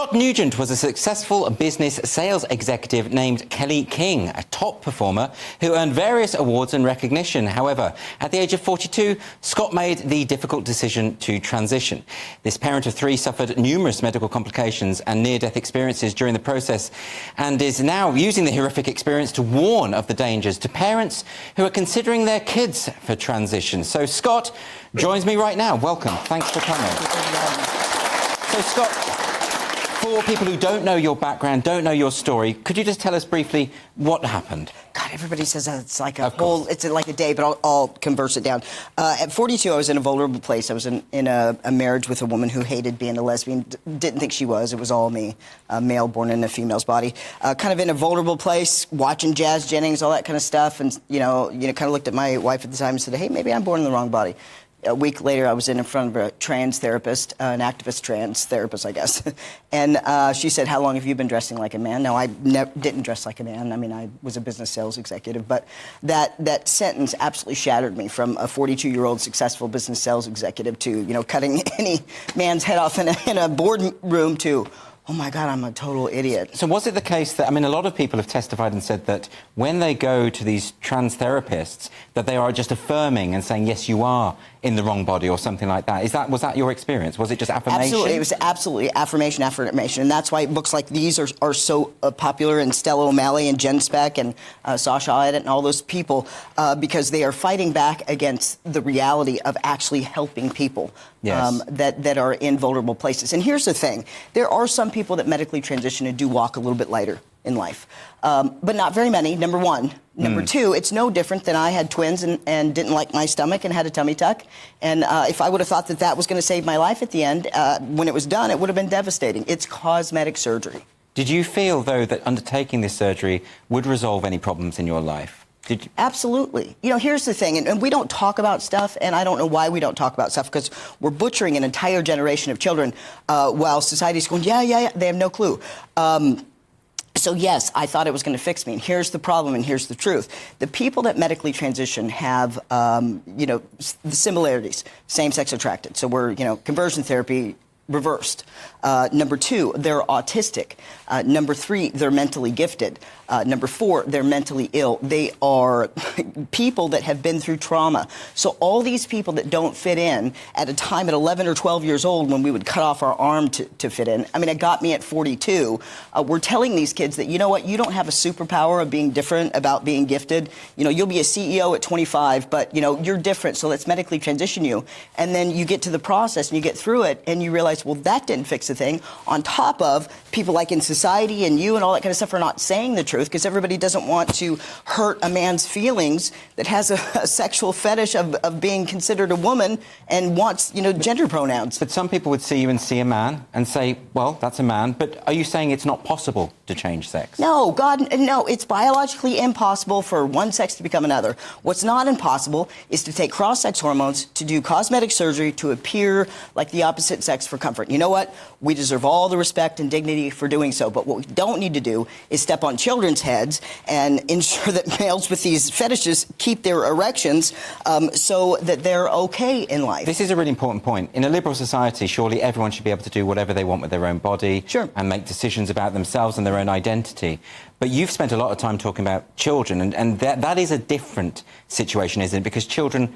Scott Newgent was a successful business sales executive named Kelly King, a top performer who earned various awards and recognition. However, at the age of 42, Scott made the difficult decision to transition. This parent of three suffered numerous medical complications and near-death experiences during the process and is now using the horrific experience to warn of the dangers to parents who are considering their kids for transition. So Scott joins me right now. Welcome. Thanks for coming. So Scott, for people who don't know your background, don't know your story, could you just tell us briefly what happened? God, everybody says it's like a whole, it's like a day, but I'll converse it down. At 42, I was in a vulnerable place. I was in a marriage with a woman who hated being a lesbian, didn't think she was. It was all me, a male born in a female's body. Kind of in a vulnerable place, watching Jazz Jennings, all that kind of stuff, and you know, kind of looked at my wife at the time and said, hey, maybe I'm born in the wrong body. A week later, I was in front of a trans therapist, an activist trans therapist, I guess. And she said, how long have you been dressing like a man? No, I didn't dress like a man. I mean, I was a business sales executive. But that sentence absolutely shattered me from a 42-year-old successful business sales executive to, you know, cutting any man's head off in a boardroom to, oh my God, I'm a total idiot. So was it the case that, I mean, a lot of people have testified and said that when they go to these trans therapists, that they are just affirming and saying, yes, you are in the wrong body or something like that? Was that your experience? Was it just affirmation? Absolutely. It was absolutely affirmation. And that's why books like these are so popular, and Stella O'Malley and Jen Speck and Sasha Idett and all those people, because they are fighting back against the reality of actually helping people. Yes. That are in vulnerable places. And here's the thing. There are some people that medically transition and do walk a little bit lighter in life. But not very many, number one. Number two, it's no different than I had twins and didn't like my stomach and had a tummy tuck. And if I would have thought that was going to save my life at the end, when it was done, it would have been devastating. It's cosmetic surgery. Did you feel, though, that undertaking this surgery would resolve any problems in your life? Absolutely. You know, here's the thing, and we don't talk about stuff, and I don't know why we don't talk about stuff, because we're butchering an entire generation of children while society's going, yeah, they have no clue. So yes, I thought it was going to fix me, and here's the problem, and here's the truth. The people that medically transition have, you know, the similarities, same-sex attracted. So we're, you know, conversion therapy reversed. Number two, they're autistic. Number three, they're mentally gifted. Number four, they're mentally ill. They are people that have been through trauma. So all these people that don't fit in at a time at 11 or 12 years old when we would cut off our arm to fit in, I mean, it got me at 42. We're telling these kids that, you know what, you don't have a superpower of being different, about being gifted. You know, you'll be a CEO at 25, but, you know, you're different, so let's medically transition you. And then you get to the process and you get through it and you realize, well, that didn't fix the thing. On top of people like in society and you and all that kind of stuff are not saying the truth, because everybody doesn't want to hurt a man's feelings that has a sexual fetish of being considered a woman and wants, you know, gender pronouns. But some people would see you and see a man and say, well, that's a man. But are you saying it's not possible to change sex? No, God, no. It's biologically impossible for one sex to become another. What's not impossible is to take cross-sex hormones, to do cosmetic surgery, to appear like the opposite sex for comfort. You know what? We deserve all the respect and dignity for doing so. But what we don't need to do is step on children's heads and ensure that males with these fetishes keep their erections so that they're okay in life. This is a really important point. In a liberal society, surely everyone should be able to do whatever they want with their own body. Sure. And make decisions about themselves and their own identity. But you've spent a lot of time talking about children, and that is a different situation, isn't it? Because children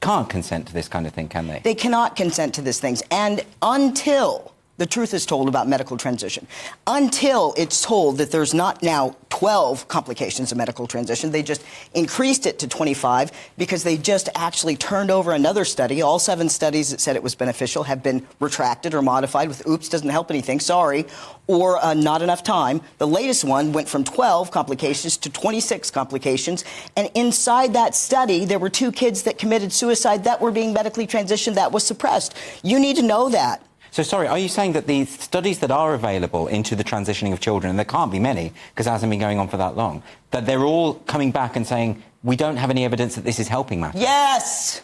can't consent to this kind of thing, can they? They cannot consent to these things. And until the truth is told about medical transition, until it's told that there's not now 12 complications of medical transition, they just increased it to 25 because they just actually turned over another study. All 7 studies that said it was beneficial have been retracted or modified with oops, doesn't help anything, sorry, or not enough time. The latest one went from 12 complications to 26 complications, and inside that study there were 2 kids that committed suicide that were being medically transitioned. That was suppressed. You need to know that. So, sorry, are you saying that the studies that are available into the transitioning of children, and there can't be many because it hasn't been going on for that long, that they're all coming back and saying, we don't have any evidence that this is helping matters? Yes!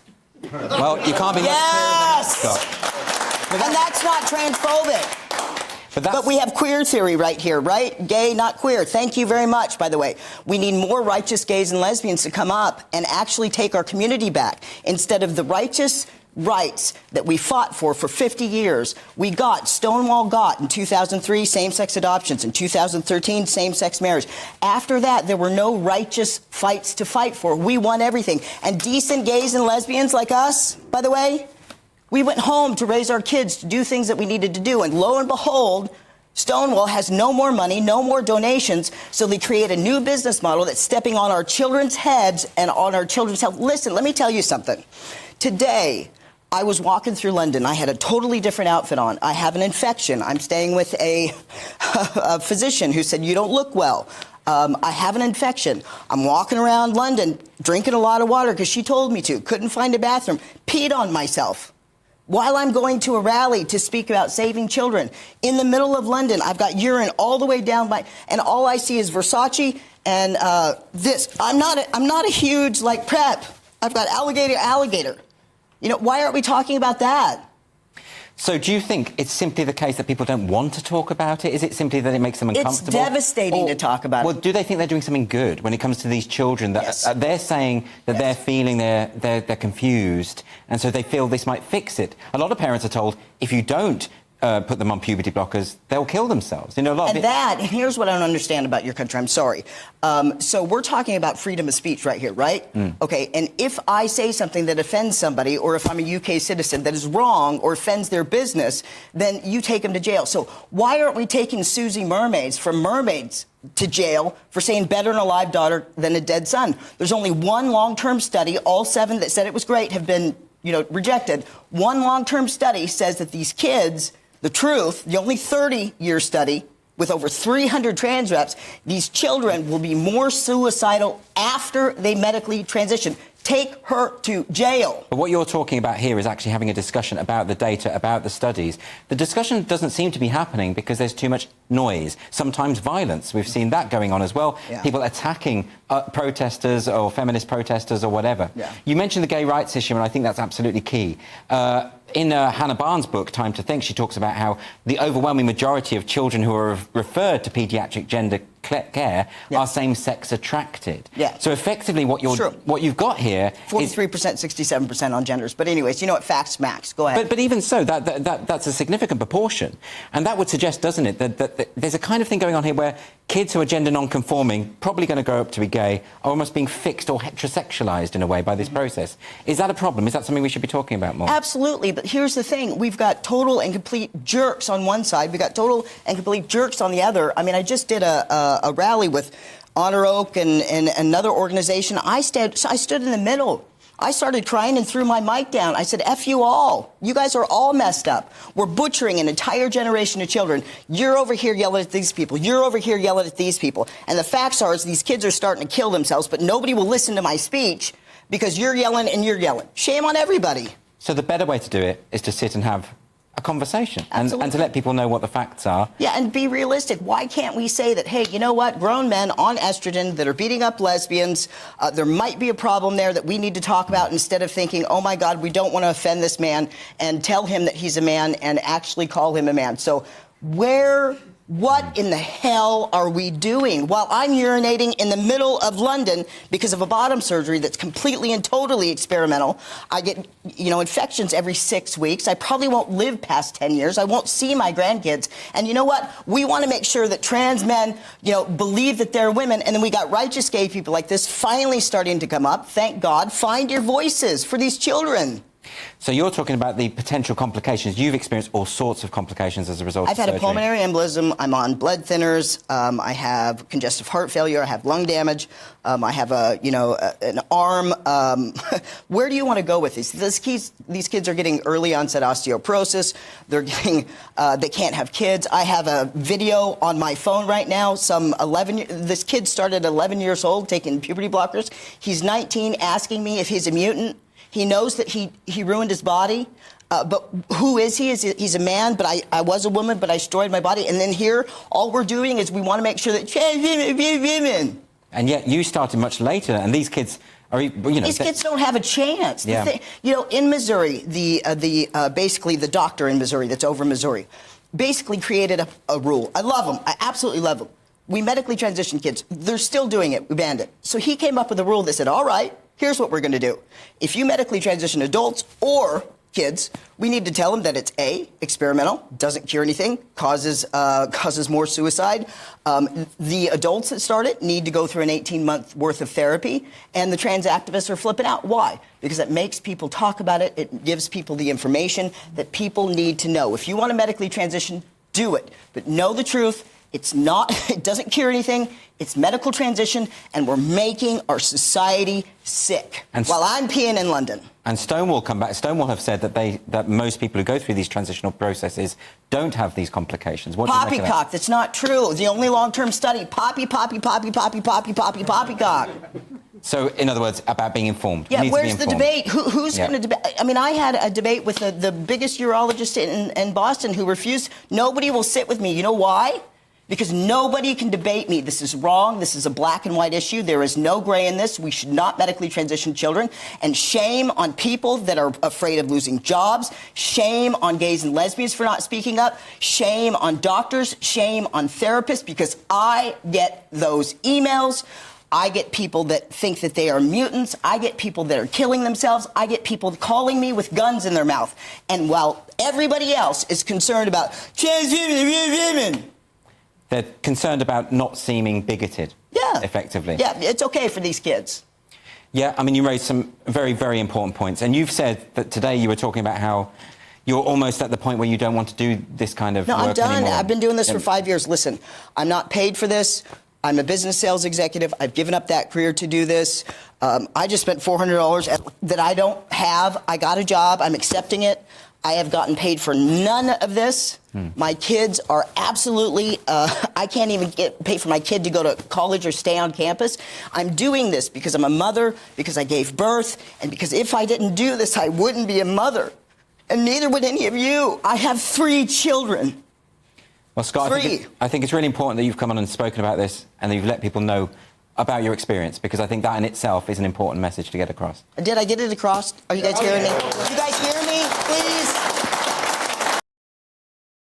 Well, you can't be much yes! clearer than that, Scott. And that's not transphobic. But we have queer theory right here, right? Gay, not queer. Thank you very much, by the way. We need more righteous gays and lesbians to come up and actually take our community back instead of the righteous rights that we fought for 50 years. We got, Stonewall got in 2003 same-sex adoptions, in 2013 same-sex marriage. After that, there were no righteous fights to fight for. We won everything. And decent gays and lesbians like us, by the way, we went home to raise our kids, to do things that we needed to do. And lo and behold, Stonewall has no more money, no more donations, so they create a new business model that's stepping on our children's heads and on our children's health. Listen, let me tell you something. Today, I was walking through London. I had a totally different outfit on. I have an infection. I'm staying with a physician who said, you don't look well. I have an infection. I'm walking around London, drinking a lot of water because she told me to. Couldn't find a bathroom. Peed on myself. While I'm going to a rally to speak about saving children, in the middle of London, I've got urine all the way down and all I see is Versace and this. I'm not a huge like prep. I've got alligator. You know, why aren't we talking about that? So do you think it's simply the case that people don't want to talk about it? Is it simply that it makes them uncomfortable? It's devastating to talk about Well, do they think they're doing something good when it comes to these children? That Yes. They're saying that Yes. they're feeling they're confused, and so they feel this might fix it. A lot of parents are told, if you don't put them on puberty blockers, they'll kill themselves. You know, a lot of And here's what I don't understand about your country. I'm sorry. So we're talking about freedom of speech right here, right? Okay, and if I say something that offends somebody, or if I'm a UK citizen that is wrong or offends their business, then you take them to jail. So why aren't we taking Susie Mermaids from mermaids to jail for saying better an alive daughter than a dead son? There's only one long-term study. All 7 that said it was great have been, rejected. One long-term study says that these kids, the truth, the only 30-year study with over 300 trans reps, these children will be more suicidal after they medically transition. Take her to jail. But what you're talking about here is actually having a discussion about the data, about the studies. The discussion doesn't seem to be happening because there's too much noise, sometimes violence. We've seen that going on as well. Yeah. People attacking protesters or feminist protesters or whatever. Yeah. You mentioned the gay rights issue, and I think that's absolutely key. In Hannah Barnes' book, Time to Think, she talks about how the overwhelming majority of children who are referred to paediatric gender care Yeah. are same-sex attracted. Yeah. So effectively what you've got here 43%, 67% on genders. But anyways, you know what? Facts max. Go ahead. But even so, that's a significant proportion. And that would suggest, doesn't it, that there's a kind of thing going on here where kids who are gender non-conforming, probably going to grow up to be gay, are almost being fixed or heterosexualized in a way by this process. Is that a problem? Is that something we should be talking about more? Absolutely. But here's the thing. We've got total and complete jerks on one side. We've got total and complete jerks on the other. I mean, I just did a rally with Honor Oak and another organization. I stood in the middle. I started crying and threw my mic down. I said, F you all. You guys are all messed up. We're butchering an entire generation of children. You're over here yelling at these people. You're over here yelling at these people. And the facts are is these kids are starting to kill themselves, but nobody will listen to my speech because you're yelling and you're yelling. Shame on everybody. So the better way to do it is to sit and have a conversation and to let people know what the facts are. Yeah, and be realistic. Why can't we say that, hey, you know what, grown men on estrogen that are beating up lesbians, there might be a problem there that we need to talk about instead of thinking, oh, my God, we don't want to offend this man and tell him that he's a man and actually call him a man. So what in the hell are we doing? While I'm urinating in the middle of London because of a bottom surgery that's completely and totally experimental, I get, infections every 6 weeks. I probably won't live past 10 years. I won't see my grandkids. And you know what? We want to make sure that trans men, believe that they're women. And then we got righteous gay people like this finally starting to come up. Thank God. Find your voices for these children. So you're talking about the potential complications. You've experienced all sorts of complications as a result of surgery. I've had a pulmonary embolism. I'm on blood thinners. I have congestive heart failure. I have lung damage. I have an arm. Where do you want to go with this? These kids are getting early onset osteoporosis. They're getting, they can't have kids. I have a video on my phone right now. This kid started at 11 years old taking puberty blockers. He's 19, asking me if he's a mutant. He knows that he ruined his body, but who is he? He's a man, but I was a woman, but I destroyed my body. And then here, all we're doing is we want to make sure that women. And yet you started much later, and these kids are, These kids don't have a chance. Yeah. In Missouri, basically the doctor in Missouri that's over Missouri, basically created a rule. I love him. I absolutely love him. We medically transition kids. They're still doing it. We banned it. So he came up with a rule that said, all right, here's what we're going to do. If you medically transition adults or kids, we need to tell them that it's experimental, doesn't cure anything, causes more suicide. The adults that start it need to go through an 18-month worth of therapy, and the trans activists are flipping out. Why? Because it makes people talk about it. It gives people the information that people need to know. If you want to medically transition, do it, but know the truth. It's not, it doesn't cure anything. It's medical transition, and we're making our society sick. And while I'm peeing in London. And Stonewall come back. Stonewall have said that most people who go through these transitional processes don't have these complications. What do you make of that? Poppycock. That's not true. The only long-term study. Poppycock. So, in other words, about being informed. Yeah, where's the debate? Who's going to debate? I mean, I had a debate with the biggest urologist in Boston who refused. Nobody will sit with me. You know why? Because nobody can debate me. This is wrong. This is a black and white issue. There is no gray in this. We should not medically transition children. And shame on people that are afraid of losing jobs. Shame on gays and lesbians for not speaking up. Shame on doctors. Shame on therapists, because I get those emails. I get people that think that they are mutants. I get people that are killing themselves. I get people calling me with guns in their mouth. And while everybody else is concerned about trans women, they're concerned about not seeming bigoted, effectively. Yeah, it's okay for these kids. Yeah, I mean, you raised some very, very important points. And you've said that today you were talking about how you're almost at the point where you don't want to do this kind of work anymore. No, I'm done. I've been doing this for 5 years. Listen, I'm not paid for this. I'm a business sales executive. I've given up that career to do this. I just spent $400 that I don't have. I got a job. I'm accepting it. I have gotten paid for none of this. My kids are absolutely, I can't even pay for my kid to go to college or stay on campus. I'm doing this because I'm a mother, because I gave birth, and because if I didn't do this, I wouldn't be a mother. And neither would any of you. I have 3 children. Well, Scott, I think it's really important that you've come on and spoken about this and that you've let people know about your experience, because I think that in itself is an important message to get across. Did I get it across? Are you guys hearing me? You guys hear me? Please?